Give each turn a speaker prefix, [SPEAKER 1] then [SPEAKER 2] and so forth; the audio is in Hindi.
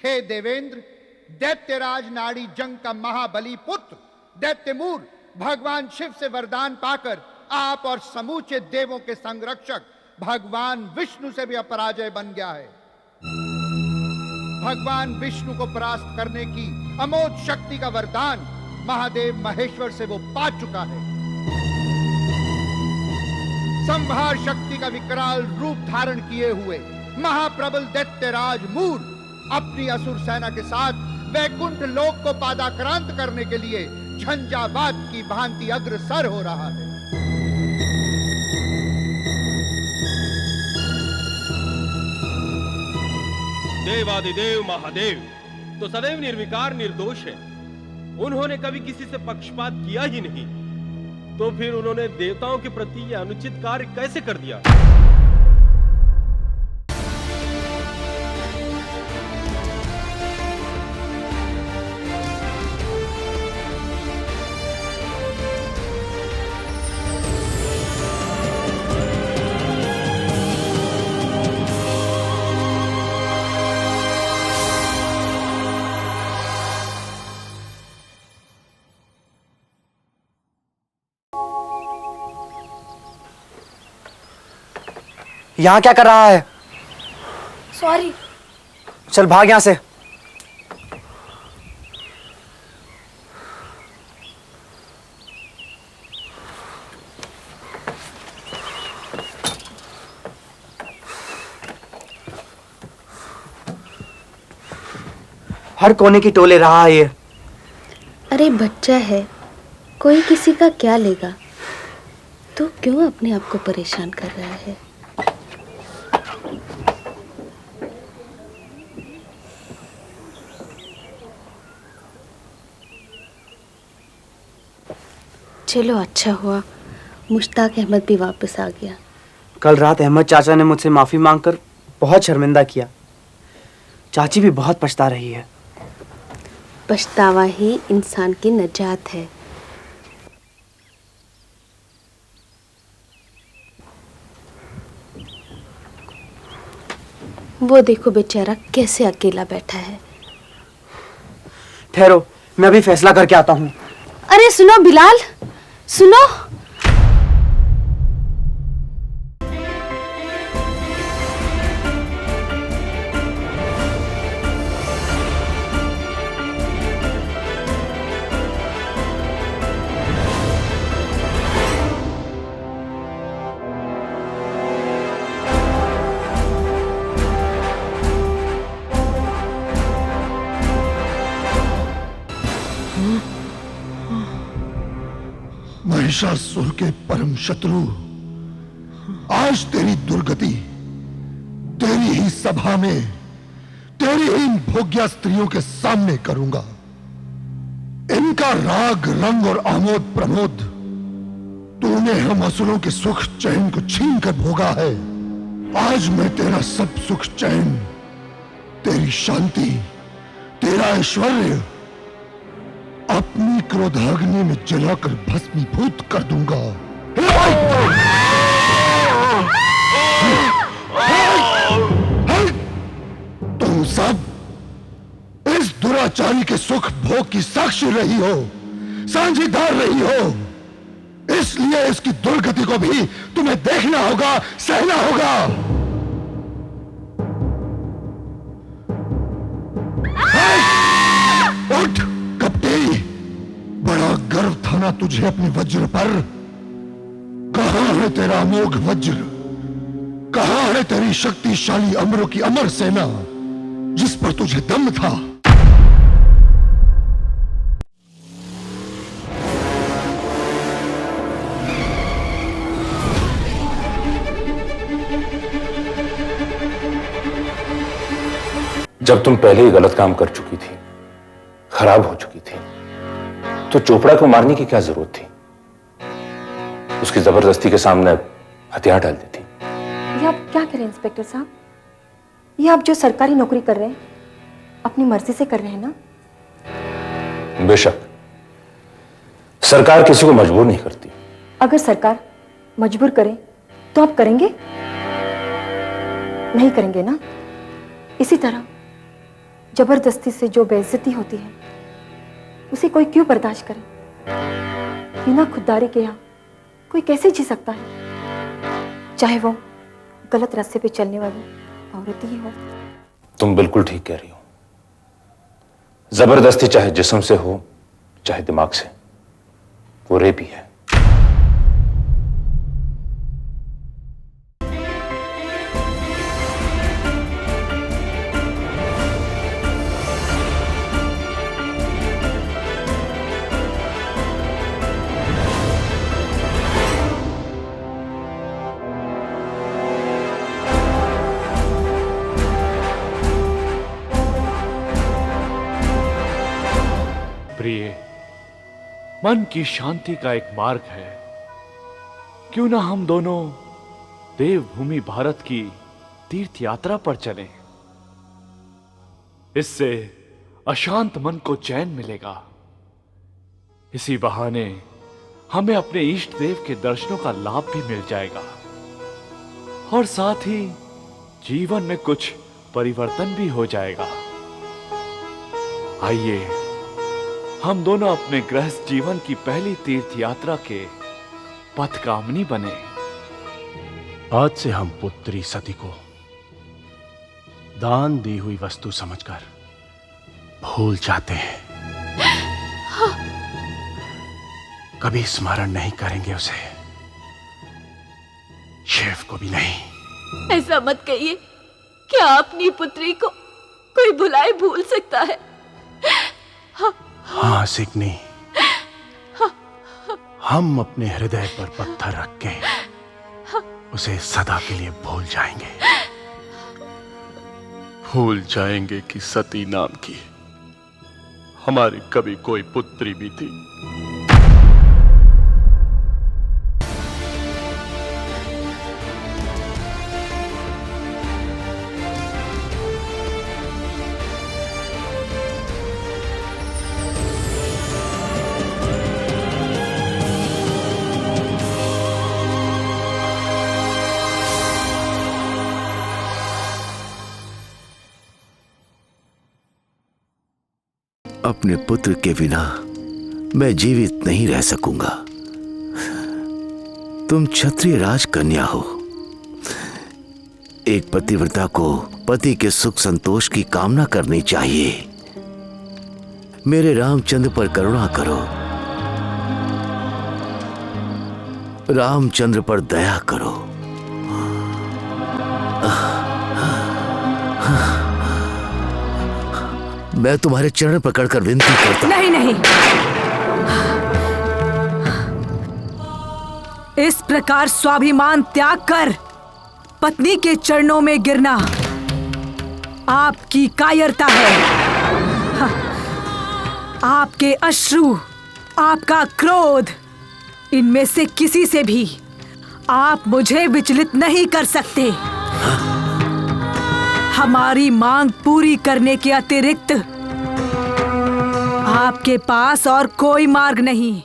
[SPEAKER 1] हे देवेंद्र, दैत्यराज नाड़ी जंग का महाबली पुत्र दैत्यमूर भगवान शिव से वरदान पाकर आप और समूचे देवों के संरक्षक भगवान विष्णु से भी अपराजय बन गया है। भगवान विष्णु को परास्त करने की अमोघ शक्ति का वरदान महादेव महेश्वर से वो पा चुका है। संहार शक्ति का विकराल रूप धारण किए हुए महाप्रबल दैत्यराज मूर अपनी असुर सेना के साथ वैकुंठ लोक को पादाक्रांत करने के लिए झंझावात की भांति अग्रसर हो रहा है।
[SPEAKER 2] देवादिदेव महादेव तो सदैव निर्विकार निर्दोष है। उन्होंने कभी किसी से पक्षपात किया ही नहीं, तो फिर उन्होंने देवताओं के प्रति यह अनुचित कार्य कैसे कर दिया?
[SPEAKER 3] यहाँ क्या कर रहा है?
[SPEAKER 4] सॉरी।
[SPEAKER 3] चल भाग यहाँ से। हर कोने की टोले रहा है ये।
[SPEAKER 4] अरे बच्चा है, कोई किसी का क्या लेगा? तू क्यों अपने आप को परेशान कर रहा है? चलो अच्छा हुआ मुश्ताक अहमद भी वापस आ गया।
[SPEAKER 3] कल रात अहमद चाचा ने मुझसे माफी मांगकर बहुत शर्मिंदा किया। चाची भी बहुत पछता रही है।
[SPEAKER 4] पछतावा ही इंसान की नजात है। वो देखो बेचारा कैसे अकेला बैठा है।
[SPEAKER 3] ठहरो, मैं अभी फैसला करके आता हूँ।
[SPEAKER 4] अरे सुनो बिलाल, सुनो।
[SPEAKER 5] महिषासुर के परम शत्रु, आज तेरी दुर्गति तेरी ही सभा में तेरी ही इन भोग्या स्त्रियों के सामने करूंगा। इनका राग रंग और आमोद प्रमोद तूने हम असुरों के सुख चैन को छीन कर भोगा है। आज मैं तेरा सब सुख चैन, तेरी शांति, तेरा ऐश्वर्य अपनी क्रोधाग्नि में जलाकर भस्मीभूत कर दूंगा। तुम सब इस दुराचारी के सुख भोग की साक्षी रही हो, साझीदार रही हो, इसलिए इसकी दुर्गति को भी तुम्हें देखना होगा, सहना होगा। उठ कपटी, बड़ा गर्व था ना तुझे अपने वज्र पर? कहां है तेरा अमोघ वज्र? कहां है तेरी शक्तिशाली अमरों की अमर सेना जिस पर तुझे दम था?
[SPEAKER 6] जब तुम पहले ही गलत काम कर चुकी थी, खराब हो चुकी थी, तो चोपड़ा को मारने की क्या जरूरत थी? उसकी जबरदस्ती के सामने हथियार डाल देती।
[SPEAKER 7] ये आप क्या करें इंस्पेक्टर साहब? ये आप जो सरकारी नौकरी कर रहे हैं अपनी मर्जी से कर रहे हैं ना?
[SPEAKER 6] बेशक, सरकार किसी को मजबूर नहीं करती।
[SPEAKER 7] अगर सरकार मजबूर करे तो आप करेंगे? नहीं करेंगे ना? इसी तरह जबरदस्ती से जो बेइज्जती होती है उसे कोई क्यों बर्दाश्त करे? बिना खुददारी के यहाँ कोई कैसे जी सकता है, चाहे वो गलत रास्ते पे चलने वाली औरत ही हो।
[SPEAKER 6] तुम बिल्कुल ठीक कह रही हो। जबरदस्ती चाहे जिस्म से हो चाहे दिमाग से, वो रेप ही है।
[SPEAKER 8] प्रिय, मन की शांति का एक मार्ग है। क्यों ना हम दोनों देवभूमि भारत की तीर्थ यात्रा पर चलें? इससे अशांत मन को चैन मिलेगा। इसी बहाने हमें अपने इष्ट देव के दर्शनों का लाभ भी मिल जाएगा और साथ ही जीवन में कुछ परिवर्तन भी हो जाएगा। आइए हम दोनों अपने गृहस्थ जीवन की पहली तीर्थ यात्रा के पथगामिनी बने।
[SPEAKER 9] आज से हम पुत्री सती को दान दी हुई वस्तु समझकर भूल जाते हैं। कभी स्मरण नहीं करेंगे उसे, शिव को भी नहीं।
[SPEAKER 10] ऐसा मत कहिए। क्या अपनी पुत्री को कोई भुलाए भूल सकता है?
[SPEAKER 9] हाँ सिकनी, हम अपने हृदय पर पत्थर रख के उसे सदा के लिए भूल जाएंगे। भूल जाएंगे कि सती नाम की हमारी कभी कोई पुत्री भी थी।
[SPEAKER 11] अपने पुत्र के बिना मैं जीवित नहीं रह सकूंगा। तुम क्षत्रिय राजकन्या हो। एक पतिव्रता को पति के सुख संतोष की कामना करनी चाहिए। मेरे रामचंद्र पर करुणा करो, रामचंद्र पर दया करो। मैं तुम्हारे चरण पकड़कर विनती करता हूं।
[SPEAKER 10] नहीं नहीं, इस प्रकार स्वाभिमान त्याग कर पत्नी के चरणों में गिरना आपकी कायरता है। आपके अश्रु, आपका क्रोध, इनमें से किसी से भी आप मुझे विचलित नहीं कर सकते। हमारी मांग पूरी करने के अतिरिक्त आपके पास और कोई मार्ग नहीं।